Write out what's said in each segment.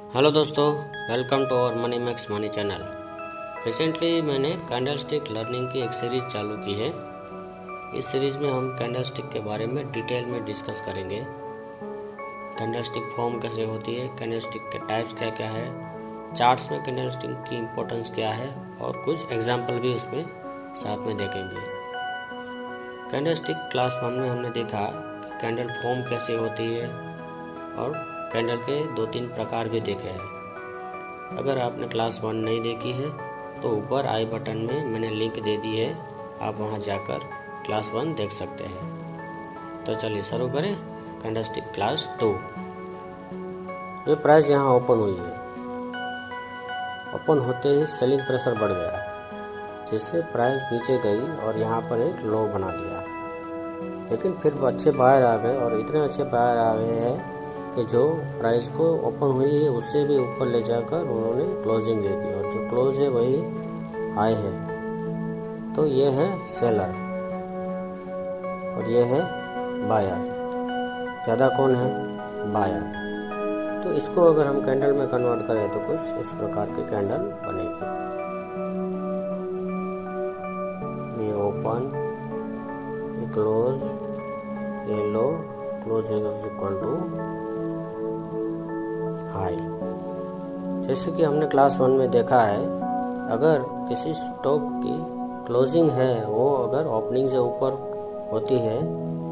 Hello दोस्तों, welcome to our money max money channel. Recently मैंने candlestick learning की एक सीरीज़ चालू की है। इस सीरीज़ में हम कैंडलस्टिक के बारे में डिटेल में डिस्कस करेंगे। कैंडलस्टिक फॉर्म कैसे होती है, कैंडलस्टिक के टाइप्स क्या क्या है, चार्ट्स में कैंडलस्टिक की इम्पोर्टेंस क्या है और कुछ एग्जाम्पल भी उसमें साथ में देखेंगे। कैंडलस्टिक क्लास 1 में हमने देखा कि कैंडल फॉर्म कैसे होती है और कैंडल के 2-3 प्रकार भी देखे हैं। अगर आपने क्लास 1 नहीं देखी है तो ऊपर आई बटन में मैंने लिंक दे दी है, आप वहां जाकर क्लास 1 देख सकते हैं। तो चलिए शुरू करें कैंडलस्टिक क्लास 2। ये प्राइस यहाँ ओपन हुई है। ओपन होते ही सेलिंग प्रेशर बढ़ गया, जिससे प्राइस नीचे गई और यहाँ पर एक लो बना दिया। लेकिन फिर अच्छे बायर आ गए और इतने अच्छे बायर आ गए हैं कि जो प्राइस को ओपन हुई है उससे भी ऊपर ले जाकर उन्होंने क्लोजिंग दे दी और जो क्लोज है वही हाई है। तो ये है सेलर और ये है बायर। ज़्यादा कौन है? बायर। तो इसको अगर हम कैंडल में कन्वर्ट करें तो कुछ इस प्रकार की कैंडल बनेगी। ये ओपन, ये क्लोज, ये low, close is equal to high. जैसे कि हमने क्लास 1 में देखा है, अगर किसी स्टॉक की क्लोजिंग है वो अगर ओपनिंग से ऊपर होती है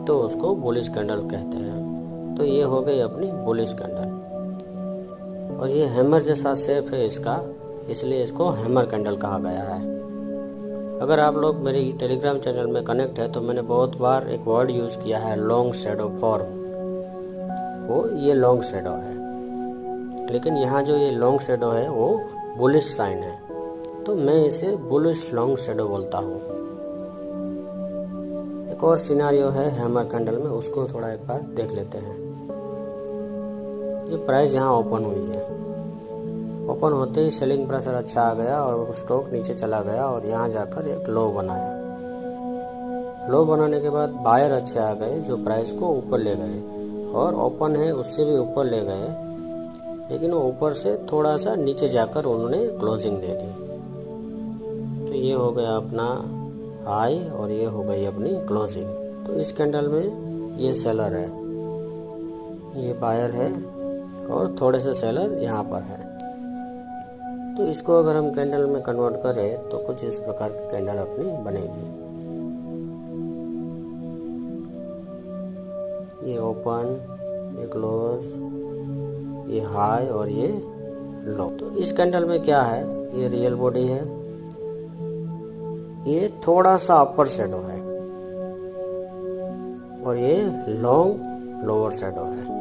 तो उसको बुलिश कैंडल कहते हैं। तो ये हो गई अपनी बुलिश कैंडल और ये हैमर जैसा शेप है इसका, इसलिए इसको हैमर कैंडल कहा गया है। अगर आप लोग मेरे टेलीग्राम चैनल में कनेक्ट है तो मैंने बहुत बार एक वर्ड यूज किया है, लॉन्ग शेडो फॉर्म। वो ये लॉन्ग शेडो है, लेकिन यहाँ जो ये लॉन्ग शेडो है वो बुलिश साइन है, तो मैं इसे बुलिश लॉन्ग शेडो बोलता हूँ। एक और सिनारियो है हैमर कैंडल में, उसको थोड़ा एक बार देख लेते हैं। ये प्राइस यहाँ ओपन हुई है। ओपन होते ही सेलिंग प्रेशर अच्छा आ गया और स्टॉक नीचे चला गया और यहाँ जाकर एक लो बनाया। लो बनाने के बाद बायर अच्छे आ गए जो प्राइस को ऊपर ले गए और ओपन है उससे भी ऊपर ले गए, लेकिन वो ऊपर से थोड़ा सा नीचे जाकर उन्होंने क्लोजिंग दे दी। तो ये हो गया अपना हाई और ये हो गई अपनी क्लोजिंग। तो इस कैंडल में ये सेलर है, ये बायर है और थोड़े से सेलर यहाँ पर है। तो इसको अगर हम कैंडल में कन्वर्ट करें तो कुछ इस प्रकार की कैंडल अपनी बनेगी। ये ओपन, ये क्लोज, ये हाई और ये लो। तो इस कैंडल में क्या है, ये रियल बॉडी है, ये थोड़ा सा अपर शेडो है और ये लॉन्ग लोअर शेडो है।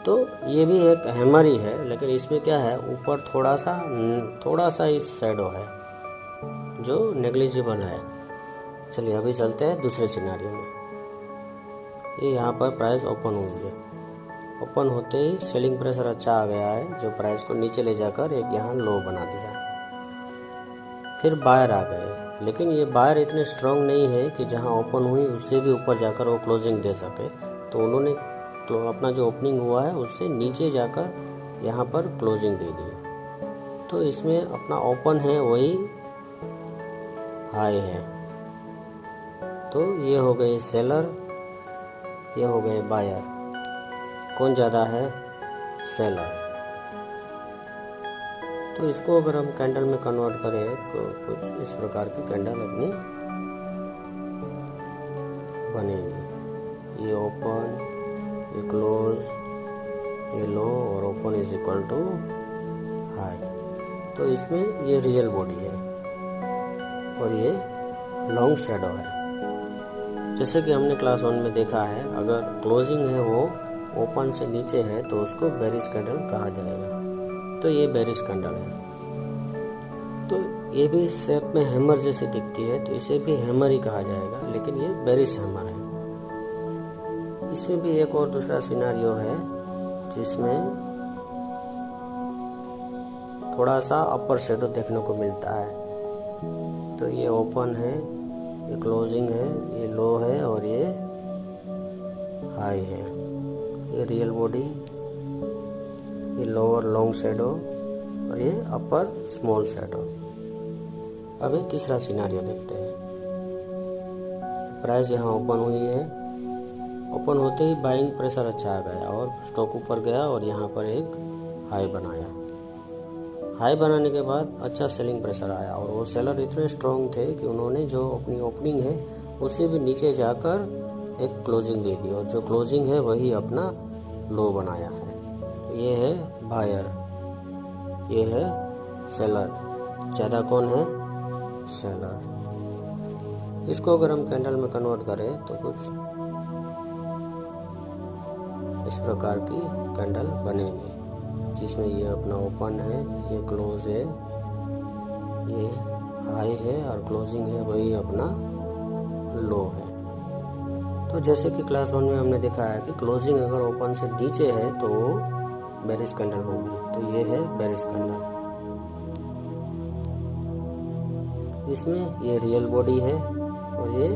तो ये भी एक हैमर ही है, लेकिन इसमें क्या है, ऊपर थोड़ा सा इस शेडो है जो नेग्लिजिबल है। चलिए अभी चलते हैं दूसरे सिनेरियो में। ये यहाँ पर प्राइस ओपन हुई है। ओपन होते ही सेलिंग प्रेशर अच्छा आ गया है जो प्राइस को नीचे ले जाकर एक यहाँ लो बना दिया। फिर बायर आ गए, लेकिन ये बायर इतने स्ट्रांग नहीं है कि जहाँ ओपन हुई उससे भी ऊपर जाकर वो क्लोजिंग दे सके। तो उन्होंने अपना जो ओपनिंग हुआ है उससे नीचे जाकर यहाँ पर क्लोजिंग दे दी। तो इसमें अपना ओपन है वही हाई है। तो ये हो गए सेलर, ये हो गए बायर। कौन ज़्यादा है? सेलर। तो इसको अगर हम कैंडल में कन्वर्ट करें तो कुछ इस प्रकार की कैंडल अपनी बनेगी। ये ओपन, ये क्लोज, ये लो और open is equal to high. तो इसमें ये रियल बॉडी है और ये लॉन्ग शेडो है। जैसे कि हमने क्लास 1 में देखा है, अगर क्लोजिंग है वो ओपन से नीचे है तो उसको बेरिश कैंडल कहा जाएगा। तो ये बेरिश कैंडल है। तो ये भी शेप में हैमर जैसी दिखती है, तो इसे भी हैमर ही कहा जाएगा, लेकिन ये बेरिश हैमर है। इसमें भी एक और दूसरा सिनारियो है जिसमें थोड़ा सा अपर शेडो देखने को मिलता है। तो ये ओपन है, ये क्लोजिंग है, ये लो है और ये हाई है। ये रियल बॉडी, ये लोअर लॉन्ग शेडो और ये अपर स्मॉल शेडो। अभी तीसरा सिनारियो देखते हैं। प्राइस यहाँ ओपन हुई है, ओपन होते ही बाइंग प्रेशर अच्छा आ गया और स्टॉक ऊपर गया और यहाँ पर एक हाई बनाया। हाई बनाने के बाद अच्छा सेलिंग प्रेशर आया और वो सेलर इतने स्ट्रॉन्ग थे कि उन्होंने जो अपनी ओपनिंग है उससे भी नीचे जाकर एक क्लोजिंग दे दी और जो क्लोजिंग है वही अपना लो बनाया है। ये है बायर, ये है सेलर। ज़्यादा कौन है? सेलर। इसको अगर हम कैंडल में कन्वर्ट करें तो कुछ इस प्रकार की कैंडल बनेगी, जिसमें ये अपना ओपन है, ये क्लोज है, ये हाई है और क्लोजिंग है वही अपना लो है। तो जैसे कि क्लास 1 में हमने देखा है कि क्लोजिंग अगर ओपन से नीचे है तो बेरिश कैंडल होगी। तो ये है बेरिश कैंडल। इसमें ये रियल बॉडी है और ये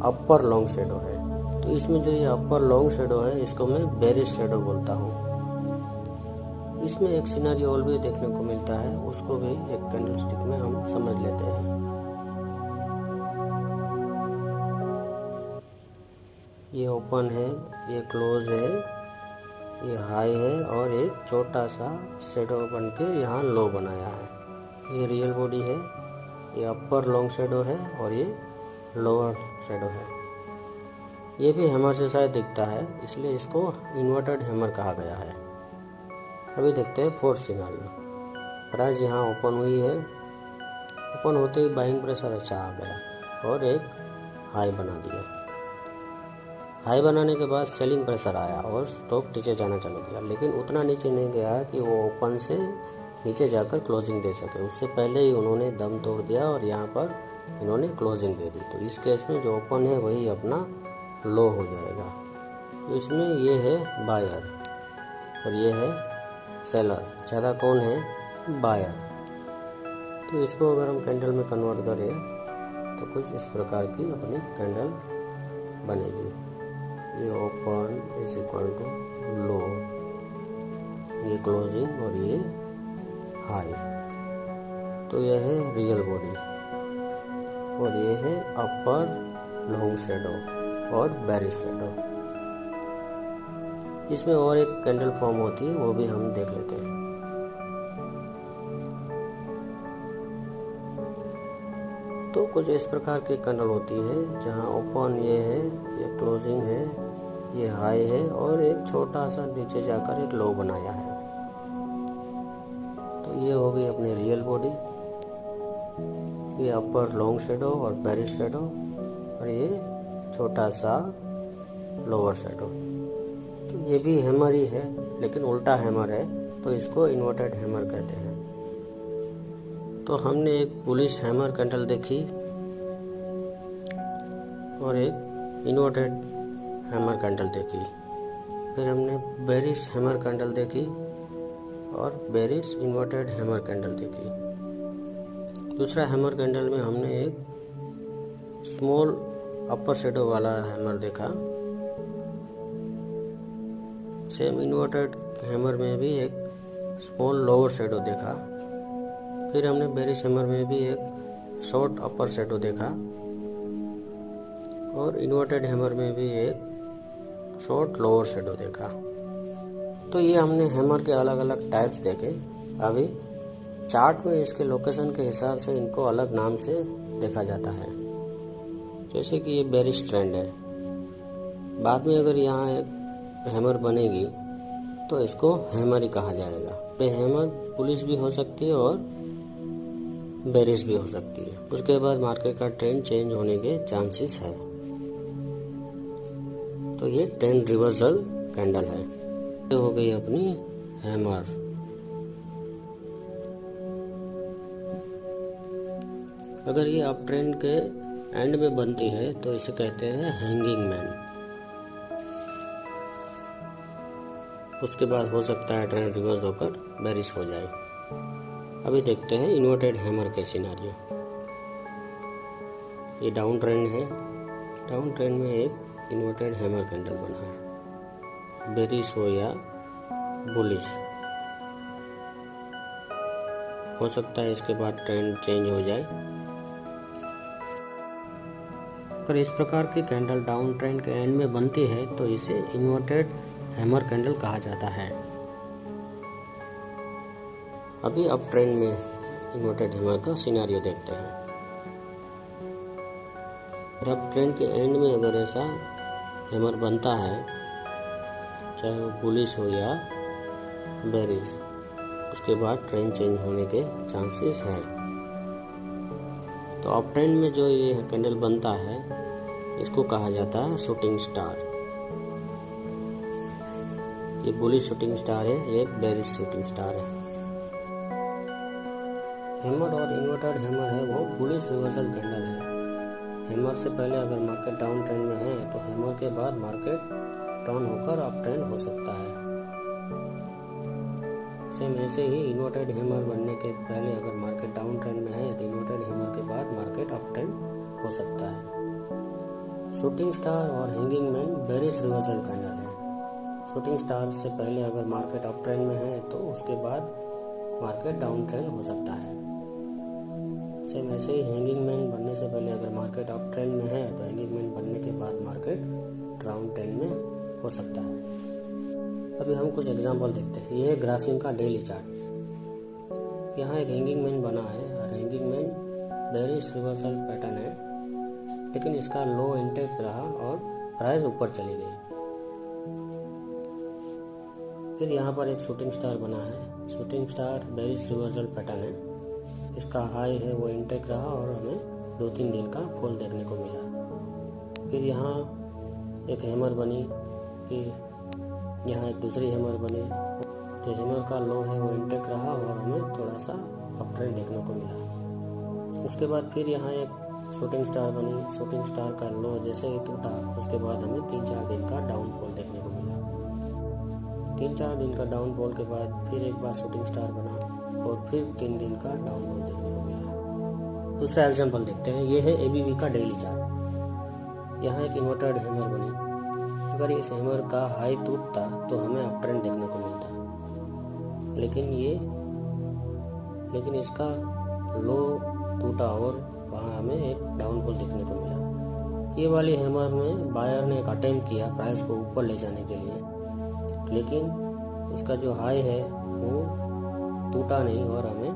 अपर लॉन्ग शेडो है। तो इसमें जो ये अपर लॉन्ग शेडो है इसको मैं बेरिश शेडो बोलता हूँ। इसमें एक सिनारियो और भी देखने को मिलता है, उसको भी एक कैंडल स्टिक में हम समझ लेते हैं। ये ओपन है, ये क्लोज है, ये हाई है और एक छोटा सा शेडो बन के यहाँ लो बनाया है। ये रियल बॉडी है, ये अपर लॉन्ग शेडो है और ये लोअर शेडो है। ये भी हैमर से शायद दिखता है, इसलिए इसको इन्वर्टेड हैमर कहा गया है। अभी देखते हैं फोर्थ सिनारियो। प्राइस यहाँ ओपन हुई है, ओपन होते ही बाइंग प्रेशर अच्छा आ गया और एक हाई बना दिया। हाई बनाने के बाद सेलिंग प्रेशर आया और स्टॉक नीचे जाना चालू किया, लेकिन उतना नीचे नहीं गया कि वो ओपन से नीचे जाकर क्लोजिंग दे सके। उससे पहले ही उन्होंने दम तोड़ दिया और यहाँ पर इन्होंने क्लोजिंग दे दी। तो इस केस में जो ओपन है वही अपना लो हो जाएगा। तो इसमें ये है बायर और ये है सेलर। ज़्यादा कौन है? बायर। तो इसको अगर हम कैंडल में कन्वर्ट करें तो कुछ इस प्रकार की अपनी कैंडल बनेगी। ये open is equal to low, ये क्लोजिंग और ये हाई। तो यह है रियल बॉडी और ये है अपर लॉन्ग शेडो और बेरिश शेडो। इसमें और एक कैंडल फॉर्म होती है, वो भी हम देख लेते हैं। तो कुछ इस प्रकार की कैंडल होती है जहां ओपन ये है, ये क्लोजिंग है, ये हाई है और एक छोटा सा नीचे जाकर एक लो बनाया है। तो ये हो गई अपनी रियल बॉडी, ये अपर लॉन्ग शेडो और बेरिश शेडो और ये छोटा सा लोअर शेडो। तो ये भी हैमर ही है, लेकिन उल्टा हैमर है, तो इसको इन्वर्टेड हैमर कहते हैं। तो हमने एक बुलिश हैमर कैंडल देखी और एक इन्वर्टेड हैमर कैंडल देखी। फिर हमने बेरिश हैमर कैंडल देखी और बेरिश इन्वर्टेड हैमर कैंडल देखी। दूसरा हैमर कैंडल में हमने एक स्मॉल अपर शेडो वाला हैमर देखा। सेम इन्वर्टेड हैमर में भी एक स्मॉल लोअर शेडो देखा। फिर हमने बेरिश हैमर में भी एक शॉर्ट अपर शेडो देखा और इन्वर्टेड हैमर में भी एक शॉर्ट लोअर शेडो देखा। तो ये हमने हैमर के अलग अलग टाइप्स देखे। अभी चार्ट में इसके लोकेशन के हिसाब से इनको अलग नाम से देखा जाता है। जैसे कि ये बेरिश ट्रेंड है, बाद में अगर यहाँ एक हैमर बनेगी तो इसको हैमर ही कहा जाएगा। ये हैमर बुलिश भी हो सकती है और बेरिश भी हो सकती है। उसके बाद मार्केट का ट्रेंड चेंज होने के चांसेस है। तो ये ट्रेंड रिवर्सल कैंडल है। ये हो गई अपनी हैमर। अगर ये अप ट्रेंड के एंड में बनती है तो इसे कहते हैं हैंगिंग मैन। उसके बाद हो सकता है ट्रेंड रिवर्स होकर बेरिश हो जाए। अभी देखते हैं इन्वर्टेड हैमर के सिनारियो। ये डाउन ट्रेंड है, डाउन ट्रेंड में एक इन्वर्टेड हैमर कैंडल बना है। बेरिश हो या बुलिश, हो सकता है इसके बाद ट्रेंड चेंज हो जाए। अगर इस प्रकार की कैंडल डाउन ट्रेंड के एंड में बनती है तो इसे इन्वर्टेड हैमर कैंडल कहा जाता है। अभी अप ट्रेंड में इन्वर्टेड हैमर का सिनेरियो देखते हैं। अप ट्रेंड के एंड में अगर ऐसा हैमर बनता है, चाहे वो बुलिश हो या बेरिश, उसके बाद ट्रेंड चेंज होने के चांसेस है। तो अप ट्रेंड में जो ये कैंडल बनता है इसको कहा जाता है शूटिंग स्टार। ये बुलिश शूटिंग स्टार है, ये बेरिश शूटिंग स्टार है। हैमर और इन्वर्टेड हैमर है वो बुलिश रिवर्सल कैंडल है। हैमर से पहले अगर मार्केट डाउन ट्रेंड में है तो हैमर के बाद मार्केट टर्न होकर अप ट्रेंड हो सकता है। सेम ऐसे ही इन्वर्टेड हैमर बनने के पहले अगर मार्केट डाउन ट्रेंड में है तो इन्वर्टेड हैमर के बाद मार्केट अप ट्रेंड हो सकता है। शूटिंग स्टार और hanging man bearish reversal candle है। शूटिंग स्टार से पहले अगर मार्केट अप ट्रेंड में है तो उसके बाद मार्केट डाउन ट्रेंड हो सकता है। सेम ऐसे ही हैंगिंग मैन बनने से पहले अगर मार्केट अप ट्रेंड में है तो हैंगिंग मैन बनने के बाद मार्केट डाउन ट्रेंड में हो सकता है। अभी हम कुछ एग्जांपल देखते हैं। यह है ग्रासिम का डेली चार्ट। यहाँ एक हैंगिंग मैन बना है और hanging man bearish reversal pattern है, लेकिन इसका लो इंटेक रहा और प्राइस ऊपर चली गई। फिर यहाँ पर एक शूटिंग स्टार बना है। Shooting star bearish reversal pattern है। इसका हाई है वो इंटेक रहा और हमें 2-3 दिन का फॉल देखने को मिला। फिर यहाँ एक हैमर बनी, फिर यहाँ एक दूसरी हैमर बनी। तो हैमर का लो है वो इंटेक रहा और हमें थोड़ा सा अप ट्रेंड देखने को मिला। उसके बाद फिर यहाँ एक शूटिंग स्टार बनी। शूटिंग स्टार का लो जैसे ही टूटा उसके बाद हमें 3-4 दिन का डाउनफॉल देखने को मिला। 3-4 दिन का डाउनफॉल के बाद फिर एक बार शूटिंग स्टार बना और फिर 3 दिन का डाउनफॉल देखने को मिला। दूसरा एग्जांपल देखते हैं। ये है एबीवी का डेली चार्ट। यहाँ एक इन्वर्टेड हैमर बनी। अगर इस हैमर का हाई टूटता तो हमें अप ट्रेंड देखने को मिलता, लेकिन इसका लो टूटा और वहाँ हमें एक डाउनफॉल देखने को मिला। ये वाली हैमर में बायर ने एक अटेम्प्ट किया प्राइस को ऊपर ले जाने के लिए, लेकिन इसका जो हाई है वो टूटा नहीं और हमें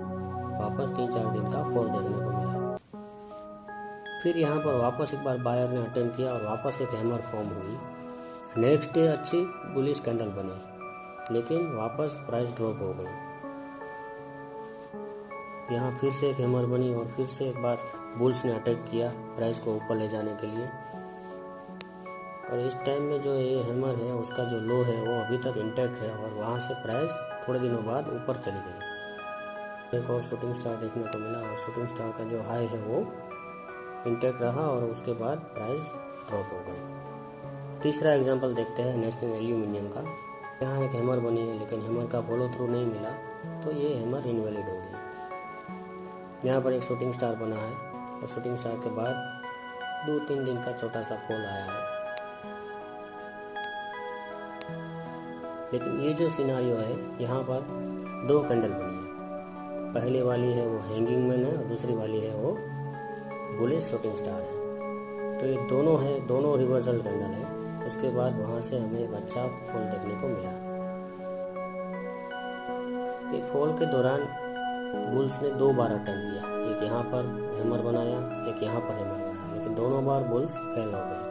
वापस 3-4 दिन का फॉल देखने को मिला। फिर यहाँ पर वापस एक बार बायर ने अटेम्प्ट किया और वापस एक हैमर फॉर्म हुई। नेक्स्ट डे अच्छी बुलिश कैंडल बनी, लेकिन वापस प्राइस ड्रॉप हो गई। यहाँ फिर से एक हैमर बनी और फिर से एक बार बुल्स ने अटैक किया प्राइस को ऊपर ले जाने के लिए। और इस टाइम में जो ये हैमर है उसका जो लो है वो अभी तक इंटैक्ट है और वहाँ से प्राइस थोड़े दिनों बाद ऊपर चली गई। एक और शूटिंग स्टार देखने को मिला और शूटिंग स्टार का जो हाई है वो इंटैक्ट रहा और उसके बाद प्राइस ड्रॉप हो गई। तीसरा एग्जांपल देखते हैं नेशनल एल्यूमिनियम का। यहाँ एक हैमर बनी है लेकिन हैमर का फॉलो थ्रू नहीं मिला तो ये हैमर इनवैलिड हो गई। यहाँ पर एक शूटिंग स्टार बना है और शूटिंग स्टार के बाद 2-3 दिन का छोटा सा फॉल आया है। लेकिन ये जो सिनारियो है यहाँ पर 2 कैंडल बनी है। पहले वाली है वो हैंगिंग मैन है और दूसरी वाली है वो बुलिश शूटिंग स्टार है। तो ये दोनों रिवर्सल कैंडल है। उसके बाद वहाँ से हमें एक अच्छा फॉल देखने को मिला। एक फॉल के दौरान बुल्स ने 2 बार अटेम्प्ट किया। एक यहाँ पर हैमर बनाया, एक यहाँ पर हैमर बनाया, लेकिन दोनों बार बुल्स फेल हो गए।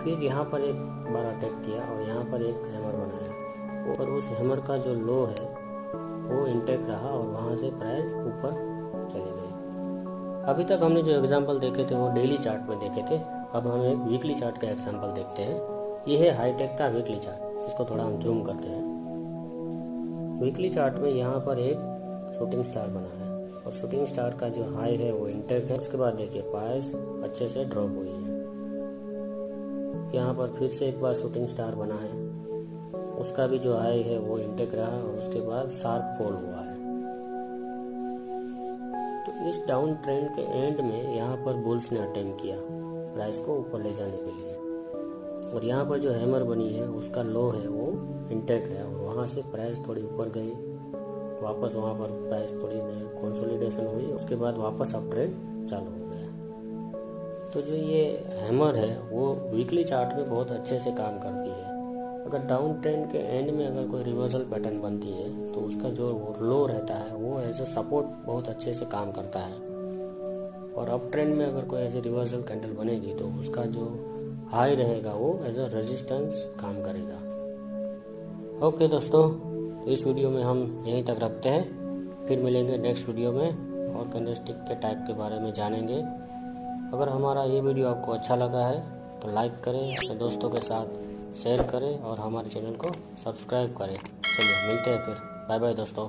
फिर यहाँ पर एक बार अटैक किया और यहाँ पर एक हैमर बनाया और उस हैमर का जो लो है वो इंटैक्ट रहा और वहाँ से प्राइस ऊपर चली गई। अभी तक हमने जो एग्जांपल देखे थे वो डेली चार्ट में देखे थे। अब हम एक वीकली चार्ट का एग्जांपल देखते हैं। ये है हाईटेक का वीकली चार्ट। इसको थोड़ा हम जूम करते हैं। वीकली चार्ट में यहाँ पर एक शूटिंग स्टार बना है और शूटिंग स्टार का जो हाई है वो इंटैक्ट है। उसके बाद देखिए प्राइस अच्छे से ड्रॉप हुई है। यहाँ पर फिर से एक बार शूटिंग स्टार बना है, उसका भी जो हाई है वो इंटैक्ट रहा और उसके बाद शार्प फॉल हुआ है। तो इस डाउन ट्रेंड के एंड में यहाँ पर बुल्स ने अटेम्प्ट किया प्राइस को ऊपर ले जाने के लिए और यहाँ पर जो हैमर बनी है उसका लो है वो इंटैक्ट है और वहाँ से प्राइस थोड़ी ऊपर गई वापस वहाँ पर प्राइस थोड़ी कंसोलिडेशन हुई, उसके बाद वापस अप ट्रेंड चालू हो गया। तो जो ये हैमर है वो वीकली चार्ट में बहुत अच्छे से काम करती है। अगर डाउन ट्रेंड के एंड में अगर कोई रिवर्सल पैटर्न बनती है तो उसका जो लो रहता है वो एज ए सपोर्ट बहुत अच्छे से काम करता है, और अप ट्रेंड में अगर कोई ऐसे रिवर्सल कैंडल बनेगी तो उसका जो हाई रहेगा वो एज ए रेजिस्टेंस काम करेगा। ओके दोस्तों, इस वीडियो में हम यहीं तक रखते हैं, फिर मिलेंगे नेक्स्ट वीडियो में और कैंडलस्टिक के टाइप के बारे में जानेंगे। अगर हमारा ये वीडियो आपको अच्छा लगा है तो लाइक करें, अपने दोस्तों के साथ शेयर करें और हमारे चैनल को सब्सक्राइब करें। चलिए मिलते हैं फिर, बाय बाय दोस्तों।